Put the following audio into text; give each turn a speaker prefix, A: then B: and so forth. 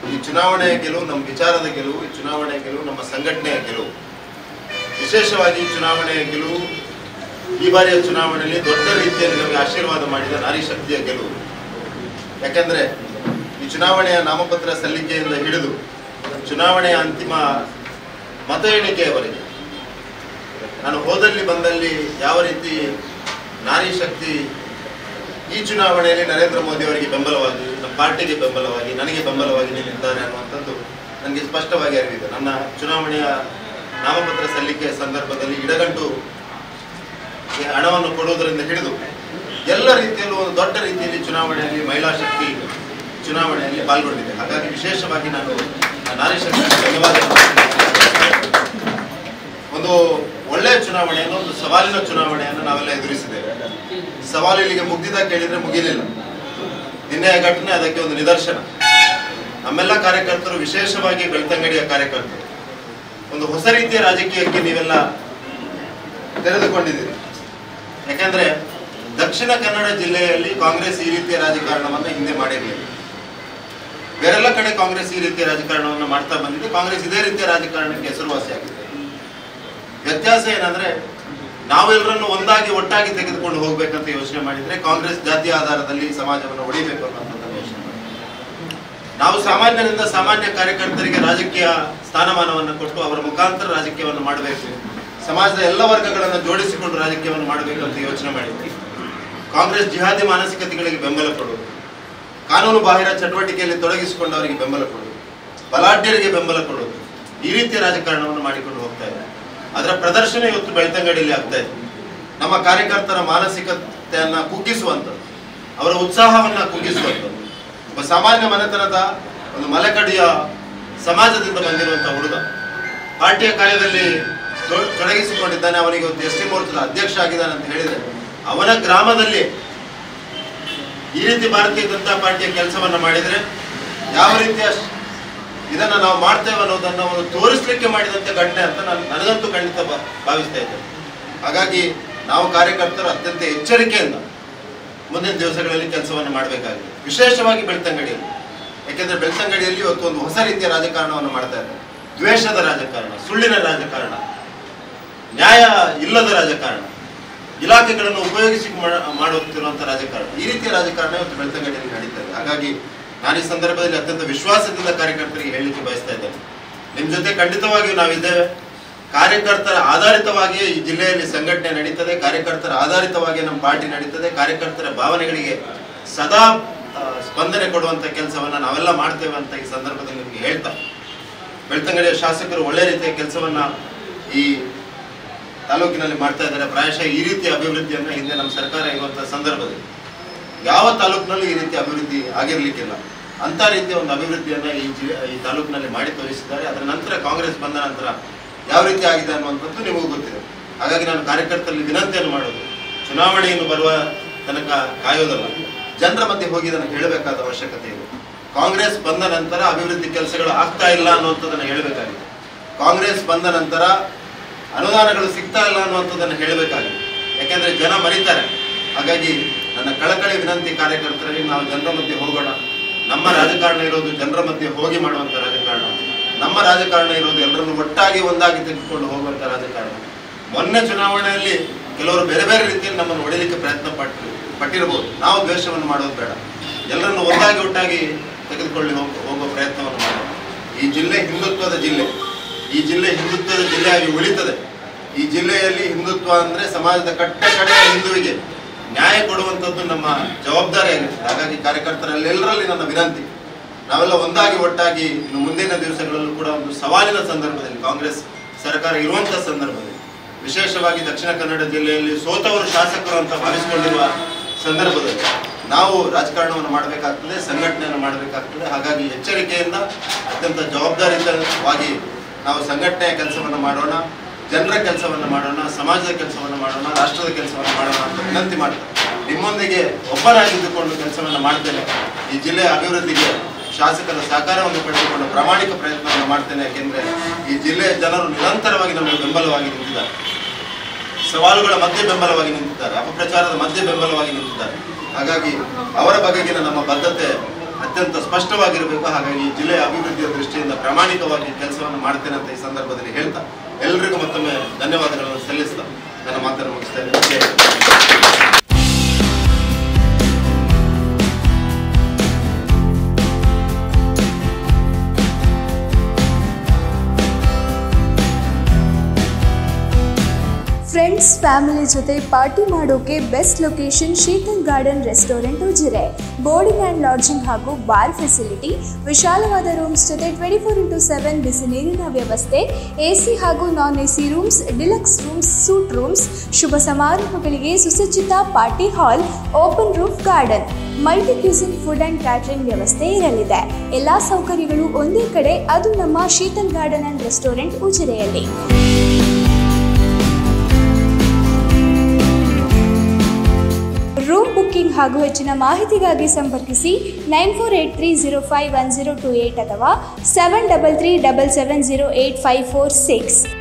A: ಈ ಚುನಾವಣೆಯ ಗೆಲುವು ನಮ್ಮ ವಿಚಾರದ ಗೆಲುವು, ಈ ಚುನಾವಣೆಯ ಗೆಲುವು ನಮ್ಮ ಸಂಘಟನೆಯ ಗೆಲುವು. ವಿಶೇಷವಾಗಿ ಚುನಾವಣೆಯ ಗೆಲುವು, ಈ ಬಾರಿಯ ಚುನಾವಣೆಯಲ್ಲಿ ದೊಡ್ಡ ರೀತಿಯಲ್ಲಿ ನಮಗೆ ಆಶೀರ್ವಾದ ಮಾಡಿದ ನಾರಿ ಶಕ್ತಿಯ ಗೆಲುವು. ಯಾಕೆಂದ್ರೆ ಈ ಚುನಾವಣೆಯ ನಾಮಪತ್ರ ಸಲ್ಲಿಕೆಯಿಂದ ಹಿಡಿದು ಚುನಾವಣೆಯ ಅಂತಿಮ ಮತ ಎಣಿಕೆಯವರೆಗೆ ನಾನು ಹೋದಲ್ಲಿ ಬಂದಲ್ಲಿ ಯಾವ ರೀತಿ ನಾರಿ ಶಕ್ತಿ ಈ ಚುನಾವಣೆಯಲ್ಲಿ ನರೇಂದ್ರ ಮೋದಿ ಅವರಿಗೆ ಬೆಂಬಲವಾಗಿ, ನಮ್ಮ ಪಾರ್ಟಿಗೆ ಬೆಂಬಲವಾಗಿ, ನನಗೆ ಬೆಂಬಲವಾಗಿ ನಿಲ್ಲಿದ್ದಾರೆ ಅನ್ನುವಂಥದ್ದು ನನಗೆ ಸ್ಪಷ್ಟವಾಗಿ ಅರಿವಿದೆ. ನನ್ನ ಚುನಾವಣೆಯ ನಾಮಪತ್ರ ಸಲ್ಲಿಕೆಯ ಸಂದರ್ಭದಲ್ಲಿ ಇಡಗಂಟು ಹಣವನ್ನು ಕೊಡುವುದರಿಂದ ಹಿಡಿದು ಎಲ್ಲ ರೀತಿಯಲ್ಲೂ ಒಂದು ದೊಡ್ಡ ರೀತಿಯಲ್ಲಿ ಚುನಾವಣೆಯಲ್ಲಿ ಮಹಿಳಾ ಶಕ್ತಿ ಚುನಾವಣೆಯಲ್ಲಿ ಪಾಲ್ಗೊಂಡಿದೆ. ಹಾಗಾಗಿ ವಿಶೇಷವಾಗಿ ನಾನು ನಾರಿ ಶಕ್ತಿ ಧನ್ಯವಾದ. ಒಂದು ಒಳ್ಳೆಯ ಚುನಾವಣೆಯನ್ನು, ಒಂದು ಸವಾಲಿನ ಚುನಾವಣೆಯನ್ನು ನಾವೆಲ್ಲ ಎದುರಿಸಿದ್ದೇವೆ. ಸವಾಲು ಇಲ್ಲಿಗೆ ಮುಗ್ದಿದ್ದ ಕೇಳಿದ್ರೆ ಮುಗಿಲಿಲ್ಲ. ನಿನ್ನೆಯ ಘಟನೆ ಅದಕ್ಕೆ ಒಂದು ನಿದರ್ಶನ. ನಮ್ಮೆಲ್ಲ ಕಾರ್ಯಕರ್ತರು, ವಿಶೇಷವಾಗಿ ಬೆಳ್ತಂಗಡಿಯ ಕಾರ್ಯಕರ್ತರು, ಒಂದು ಹೊಸ ರೀತಿಯ ರಾಜಕೀಯಕ್ಕೆ ನೀವೆಲ್ಲ ತೆರೆದುಕೊಂಡಿದ್ದೀರಿ. ಯಾಕಂದ್ರೆ ದಕ್ಷಿಣ ಕನ್ನಡ ಜಿಲ್ಲೆಯಲ್ಲಿ ಕಾಂಗ್ರೆಸ್ ಈ ರೀತಿಯ ರಾಜಕಾರಣವನ್ನು ಹಿಂದೆ ಮಾಡಿರಲಿಲ್ಲ. ಬೇರೆಲ್ಲ ಕಡೆ ಕಾಂಗ್ರೆಸ್ ಈ ರೀತಿಯ ರಾಜಕಾರಣವನ್ನು ಮಾಡ್ತಾ ಬಂದಿದೆ. ಕಾಂಗ್ರೆಸ್ ಇದೇ ರೀತಿಯ ರಾಜಕಾರಣಕ್ಕೆ ಹೆಸರುವಾಸಿಯಾಗಿದೆ. ವ್ಯತ್ಯಾಸ ಏನಂದ್ರೆ, ನಾವೆಲ್ಲರನ್ನು ಒಂದಾಗಿ ಒಟ್ಟಾಗಿ ತೆಗೆದುಕೊಂಡು ಹೋಗ್ಬೇಕಂತ ಯೋಚನೆ ಮಾಡಿದ್ರೆ ಕಾಂಗ್ರೆಸ್ ಜಾತಿಯ ಆಧಾರದಲ್ಲಿ ಸಮಾಜವನ್ನು ಒಡಿಬೇಕು ಅನ್ನೋದನ್ನ ಯೋಚನೆ ಮಾಡಿ, ನಾವು ಸಾಮಾನ್ಯರಿಂದ ಸಾಮಾನ್ಯ ಕಾರ್ಯಕರ್ತರಿಗೆ ರಾಜಕೀಯ ಸ್ಥಾನಮಾನವನ್ನು ಕೊಟ್ಟು ಅವರ ಮುಖಾಂತರ ರಾಜಕೀಯವನ್ನು ಮಾಡಬೇಕು, ಸಮಾಜದ ಎಲ್ಲ ವರ್ಗಗಳನ್ನು ಜೋಡಿಸಿಕೊಂಡು ರಾಜಕೀಯವನ್ನು ಮಾಡಬೇಕು ಅಂತ ಯೋಚನೆ ಮಾಡಿದ್ವಿ. ಕಾಂಗ್ರೆಸ್ ಜಿಹಾದಿ ಮಾನಸಿಕತೆಗಳಿಗೆ ಬೆಂಬಲ ಕೊಡುವುದು, ಕಾನೂನು ಬಾಹಿರ ಚಟುವಟಿಕೆಯಲ್ಲಿ ತೊಡಗಿಸಿಕೊಂಡವರಿಗೆ ಬೆಂಬಲ ಕೊಡುವುದು, ಬಲಾಢ್ಯರಿಗೆ ಬೆಂಬಲ ಕೊಡುವುದು, ಈ ರೀತಿಯ ರಾಜಕಾರಣವನ್ನು ಮಾಡಿಕೊಂಡು ಹೋಗ್ತಾ ಇದೆ. ಅದರ ಪ್ರದರ್ಶನ ಇವತ್ತು ಬೆಳ್ತಂಗಡಿಯಲ್ಲಿ ಆಗ್ತಾ ಇದೆ. ನಮ್ಮ ಕಾರ್ಯಕರ್ತರ ಮಾನಸಿಕತೆಯನ್ನ ಕುಗ್ಗಿಸುವಂಥದ್ದು, ಅವರ ಉತ್ಸಾಹವನ್ನ ಕುಗ್ಗಿಸುವಂಥದ್ದು. ಒಬ್ಬ ಸಾಮಾನ್ಯ ಮನೆತನದ ಒಂದು ಮಲೆಕಡಿಯ ಸಮಾಜದಿಂದ ಬಂದಿರುವಂತಹ ಹುಡುಗ ಪಾರ್ಟಿಯ ಕಾರ್ಯದಲ್ಲಿ ತೊಡಗಿಸಿಕೊಂಡಿದ್ದಾನೆ. ಅವನಿಗೆ ಒಂದು ಎಸ್ ಟಿ ಮೋರ್ಚಾದ ಅಧ್ಯಕ್ಷ ಆಗಿದ್ದಾನೆ ಅಂತ ಹೇಳಿದ್ರೆ, ಅವನ ಗ್ರಾಮದಲ್ಲಿ ಈ ರೀತಿ ಭಾರತೀಯ ಜನತಾ ಪಾರ್ಟಿಯ ಕೆಲಸವನ್ನ ಮಾಡಿದ್ರೆ ಯಾವ ರೀತಿಯ ಇದನ್ನ ನಾವು ಮಾಡ್ತೇವೆ ಅನ್ನೋದನ್ನ ಒಂದು ತೋರಿಸ್ಲಿಕ್ಕೆ ಮಾಡಿದಂತೆ ಘಟನೆ ಅಂತ ನನಗಂತೂ ಖಂಡಿತ ಭಾವಿಸ್ತಾ ಇದ್ದೇನೆ. ಹಾಗಾಗಿ ನಾವು ಕಾರ್ಯಕರ್ತರು ಅತ್ಯಂತ ಎಚ್ಚರಿಕೆಯಿಂದ ಮುಂದಿನ ದಿವಸಗಳಲ್ಲಿ ಕೆಲಸವನ್ನು ಮಾಡಬೇಕಾಗಿದೆ, ವಿಶೇಷವಾಗಿ ಬೆಳ್ತಂಗಡಿಯಲ್ಲಿ. ಯಾಕೆಂದ್ರೆ ಬೆಳ್ತಂಗಡಿಯಲ್ಲಿ ಇವತ್ತು ಒಂದು ಹೊಸ ರೀತಿಯ ರಾಜಕಾರಣವನ್ನು ಮಾಡ್ತಾ ಇದ್ದಾರೆ. ದ್ವೇಷದ ರಾಜಕಾರಣ, ಸುಳ್ಳಿನ ರಾಜಕಾರಣ, ನ್ಯಾಯ ಇಲ್ಲದ ರಾಜಕಾರಣ, ಇಲಾಖೆಗಳನ್ನು ಉಪಯೋಗಿಸಿ ಮಾಡುತ್ತಿರುವಂತಹ ರಾಜಕಾರಣ, ಈ ರೀತಿಯ ರಾಜಕಾರಣ ಇವತ್ತು ಬೆಳ್ತಂಗಡಿಯಲ್ಲಿ ನಡೀತದೆ. ಹಾಗಾಗಿ ನಾನು ಈ ಸಂದರ್ಭದಲ್ಲಿ ಅತ್ಯಂತ ವಿಶ್ವಾಸದಿಂದ ಕಾರ್ಯಕರ್ತರಿಗೆ ಹೇಳಲಿಕ್ಕೆ ಬಯಸ್ತಾ ಇದ್ದೇನೆ, ನಿಮ್ಮ ಜೊತೆ ಖಂಡಿತವಾಗಿಯೂ ನಾವಿದ್ದೇವೆ. ಕಾರ್ಯಕರ್ತರ ಆಧಾರಿತವಾಗಿಯೇ ಈ ಜಿಲ್ಲೆಯಲ್ಲಿ ಸಂಘಟನೆ ನಡೀತದೆ, ಕಾರ್ಯಕರ್ತರ ಆಧಾರಿತವಾಗಿ ನಮ್ಮ ಪಾರ್ಟಿ ನಡೀತದೆ. ಕಾರ್ಯಕರ್ತರ ಭಾವನೆಗಳಿಗೆ ಸದಾ ಸ್ಪಂದನೆ ಕೊಡುವಂತ ಕೆಲಸವನ್ನ ನಾವೆಲ್ಲ ಮಾಡ್ತೇವೆ ಅಂತ ಈ ಸಂದರ್ಭದಲ್ಲಿ ನಿಮಗೆ ಹೇಳ್ತಾ, ಬೆಳ್ತಂಗಡಿಯ ಶಾಸಕರು ಒಳ್ಳೆ ರೀತಿಯ ಕೆಲಸವನ್ನ ಈ ತಾಲೂಕಿನಲ್ಲಿ ಮಾಡ್ತಾ ಇದ್ದಾರೆ. ಪ್ರಾಯಶಃ ಈ ರೀತಿಯ ಅಭಿವೃದ್ಧಿಯನ್ನ ಹಿಂದೆ ನಮ್ಮ ಸರ್ಕಾರ ಇರುವಂತಹ ಸಂದರ್ಭದಲ್ಲಿ ಯಾವ ತಾಲೂಕಿನಲ್ಲಿ ಈ ರೀತಿಯ ಅಭಿವೃದ್ಧಿ ಆಗಿರ್ಲಿಕ್ಕಿಲ್ಲ. ಅಂತ ರೀತಿಯ ಒಂದು ಅಭಿವೃದ್ಧಿಯನ್ನ ಈ ತಾಲೂಕಿನಲ್ಲಿ ಮಾಡಿ ತೋರಿಸಿದ್ದಾರೆ. ಅದರ ನಂತರ ಕಾಂಗ್ರೆಸ್ ಬಂದ ನಂತರ ಯಾವ ರೀತಿ ಆಗಿದೆ ಅನ್ನುವಂಥದ್ದು ನಿಮಗೂ ಗೊತ್ತಿದೆ. ಹಾಗಾಗಿ ನಾನು ಕಾರ್ಯಕರ್ತರಲ್ಲಿ ವಿನಂತಿಯನ್ನು ಮಾಡೋದು, ಚುನಾವಣೆಯನ್ನು ಬರುವ ತನಕ ಕಾಯೋದಲ್ಲ, ಜನರ ಮಧ್ಯೆ ಹೋಗಿ ಇದನ್ನು ಹೇಳಬೇಕಾದ ಅವಶ್ಯಕತೆ ಇದೆ. ಕಾಂಗ್ರೆಸ್ ಬಂದ ನಂತರ ಅಭಿವೃದ್ಧಿ ಕೆಲಸಗಳು ಆಗ್ತಾ ಇಲ್ಲ ಅನ್ನುವಂಥದ್ದನ್ನು ಹೇಳಬೇಕಾಗಿದೆ. ಕಾಂಗ್ರೆಸ್ ಬಂದ ನಂತರ ಅನುದಾನಗಳು ಸಿಗ್ತಾ ಇಲ್ಲ ಅನ್ನುವಂಥದ್ದನ್ನು ಹೇಳಬೇಕಾಗಿದೆ. ಯಾಕೆಂದ್ರೆ ಜನ ಮರೀತಾರೆ. ಹಾಗಾಗಿ ನನ್ನ ಕಳಕಳಿ ವಿನಂತಿ ಕಾರ್ಯಕರ್ತರಲ್ಲಿ, ನಾವು ಜನರ ಮಧ್ಯೆ ಹೋಗೋಣ. ನಮ್ಮ ರಾಜಕಾರಣ ಇರೋದು ಜನರ ಮಧ್ಯೆ ಹೋಗಿ ಮಾಡುವಂಥ ರಾಜಕಾರಣ. ನಮ್ಮ ರಾಜಕಾರಣ ಇರೋದು ಎಲ್ಲರನ್ನು ಒಟ್ಟಾಗಿ ಒಂದಾಗಿ ತೆಗೆದುಕೊಂಡು ಹೋಗುವಂಥ ರಾಜಕಾರಣ. ಮೊನ್ನೆ ಚುನಾವಣೆಯಲ್ಲಿ ಕೆಲವರು ಬೇರೆ ಬೇರೆ ರೀತಿಯಲ್ಲಿ ನಮ್ಮನ್ನು ಹೊಡೆಯಲಿಕ್ಕೆ ಪ್ರಯತ್ನ ಪಟ್ಟಿರಬಹುದು. ನಾವು ದ್ವೇಷವನ್ನು ಮಾಡೋದು ಬೇಡ, ಎಲ್ಲರನ್ನು ಒಂದಾಗಿ ಒಟ್ಟಾಗಿ ತೆಗೆದುಕೊಳ್ಳಿ ಹೋಗುವ ಪ್ರಯತ್ನವನ್ನು ಮಾಡೋಣ. ಈ ಜಿಲ್ಲೆ ಹಿಂದುತ್ವದ ಜಿಲ್ಲೆ, ಈ ಜಿಲ್ಲೆ ಹಿಂದುತ್ವದ ಜಿಲ್ಲೆಯಾಗಿ ಉಳಿತದೆ. ಈ ಜಿಲ್ಲೆಯಲ್ಲಿ ಹಿಂದುತ್ವ ಅಂದ್ರೆ ಸಮಾಜದ ಕಡೆಯ ಹಿಂದುವಿಗೆ ನ್ಯಾಯ ಕೊಡುವಂಥದ್ದು ನಮ್ಮ ಜವಾಬ್ದಾರಿ ಆಗಿರ್ತದೆ. ಹಾಗಾಗಿ ಕಾರ್ಯಕರ್ತರಲ್ಲೆಲ್ಲರಲ್ಲಿ ನನ್ನ ವಿನಂತಿ, ನಾವೆಲ್ಲ ಒಂದಾಗಿ ಒಟ್ಟಾಗಿ ಇನ್ನು ಮುಂದಿನ ದಿವಸಗಳಲ್ಲೂ ಕೂಡ ಒಂದು ಸವಾಲಿನ ಸಂದರ್ಭದಲ್ಲಿ, ಕಾಂಗ್ರೆಸ್ ಸರ್ಕಾರ ಇರುವಂತಹ ಸಂದರ್ಭದಲ್ಲಿ, ವಿಶೇಷವಾಗಿ ದಕ್ಷಿಣ ಕನ್ನಡ ಜಿಲ್ಲೆಯಲ್ಲಿ ಸೋತವರು ಶಾಸಕರು ಅಂತ ಭಾವಿಸಿಕೊಂಡಿರುವ ಸಂದರ್ಭದಲ್ಲಿ ನಾವು ರಾಜಕಾರಣವನ್ನು ಮಾಡಬೇಕಾಗ್ತದೆ, ಸಂಘಟನೆಯನ್ನು ಮಾಡಬೇಕಾಗ್ತದೆ. ಹಾಗಾಗಿ ಎಚ್ಚರಿಕೆಯಿಂದ ಅತ್ಯಂತ ಜವಾಬ್ದಾರಿಯುತವಾಗಿ ನಾವು ಸಂಘಟನೆಯ ಕೆಲಸವನ್ನು ಮಾಡೋಣ, ಜನರ ಕೆಲಸವನ್ನು ಮಾಡೋಣ, ಸಮಾಜದ ಕೆಲಸವನ್ನು ಮಾಡೋಣ, ರಾಷ್ಟ್ರದ ಕೆಲಸವನ್ನು ಮಾಡೋಣ ಅಂತ ವಿನಂತಿ ಮಾಡ್ತೇನೆ. ನಿಮ್ಮೊಂದಿಗೆ ಒಬ್ಬನಾಗಿದ್ದುಕೊಂಡು ಕೆಲಸವನ್ನು ಮಾಡ್ತೇನೆ. ಈ ಜಿಲ್ಲೆಯ ಅಭಿವೃದ್ಧಿಗೆ ಶಾಸಕರ ಸಹಕಾರವನ್ನು ಪಡೆದುಕೊಂಡು ಪ್ರಾಮಾಣಿಕ ಪ್ರಯತ್ನವನ್ನು ಮಾಡ್ತೇನೆ. ಯಾಕೆಂದ್ರೆ ಈ ಜಿಲ್ಲೆಯ ಜನರು ನಿರಂತರವಾಗಿ ನಮಗೆ ಬೆಂಬಲವಾಗಿ ನಿಂತಿದ್ದಾರೆ, ಸವಾಲುಗಳ ಮಧ್ಯೆ ಬೆಂಬಲವಾಗಿ ನಿಂತಿದ್ದಾರೆ, ಅಪಪ್ರಚಾರದ ಮಧ್ಯೆ ಬೆಂಬಲವಾಗಿ ನಿಂತಿದ್ದಾರೆ. ಹಾಗಾಗಿ ಅವರ ಬಗೆಗಿನ ನಮ್ಮ ಬದ್ಧತೆ ಅತ್ಯಂತ ಸ್ಪಷ್ಟವಾಗಿರಬೇಕು. ಹಾಗಾಗಿ ಈ ಜಿಲ್ಲೆಯ ಅಭಿವೃದ್ಧಿಯ ದೃಷ್ಟಿಯಿಂದ ಪ್ರಾಮಾಣಿಕವಾಗಿ ಕೆಲಸವನ್ನು ಮಾಡ್ತೇನೆ ಅಂತ ಈ ಸಂದರ್ಭದಲ್ಲಿ ಹೇಳ್ತಾ ಎಲ್ಲರಿಗೂ ಮತ್ತೊಮ್ಮೆ ಧನ್ಯವಾದಗಳನ್ನು ಸಲ್ಲಿಸ್ತಾ ನನ್ನ ಮಾತನ್ನು ಮುಗಿಸ್ತೇನೆ.
B: ಫ್ರೆಂಡ್ಸ್ ಫ್ಯಾಮಿಲಿ ಜೊತೆ ಪಾರ್ಟಿ ಮಾಡೋಕೆ best location Sheetal garden restaurant Ujire. Boarding and lodging ಹಾಗೂ ಬಾರ್ ಫೆಸಿಲಿಟಿ, ವಿಶಾಲವಾದ ರೂಮ್ಸ್ ಜೊತೆ 24x7 ಬಿಸಿ ನೀರಿನ ವ್ಯವಸ್ಥೆ, AC ಹಾಗೂ non AC rooms, deluxe rooms, suite rooms, ಶುಭ ಸಮಾರಂಭಗಳಿಗೆ ಸುಸಜ್ಜಿತ party hall, open roof garden, multi cuisine food and catering ವ್ಯವಸ್ಥೆ ಇರಲಿದೆ. ಎಲ್ಲ ಸೌಕರ್ಯಗಳು ಒಂದೇ ಕಡೆ, ಅದು ನಮ್ಮ ಶೀತಲ್ ಗಾರ್ಡನ್ ಆ್ಯಂಡ್ ರೆಸ್ಟೋರೆಂಟ್ ಉಜಿರೆಯಲ್ಲಿ. ರೂಮ್ ಬುಕ್ಕಿಂಗ್ ಹಾಗೂ ಹೆಚ್ಚಿನ ಮಾಹಿತಿಗಾಗಿ ಸಂಪರ್ಕಿಸಿ 9483051028 ಅಥವಾ 7337708546.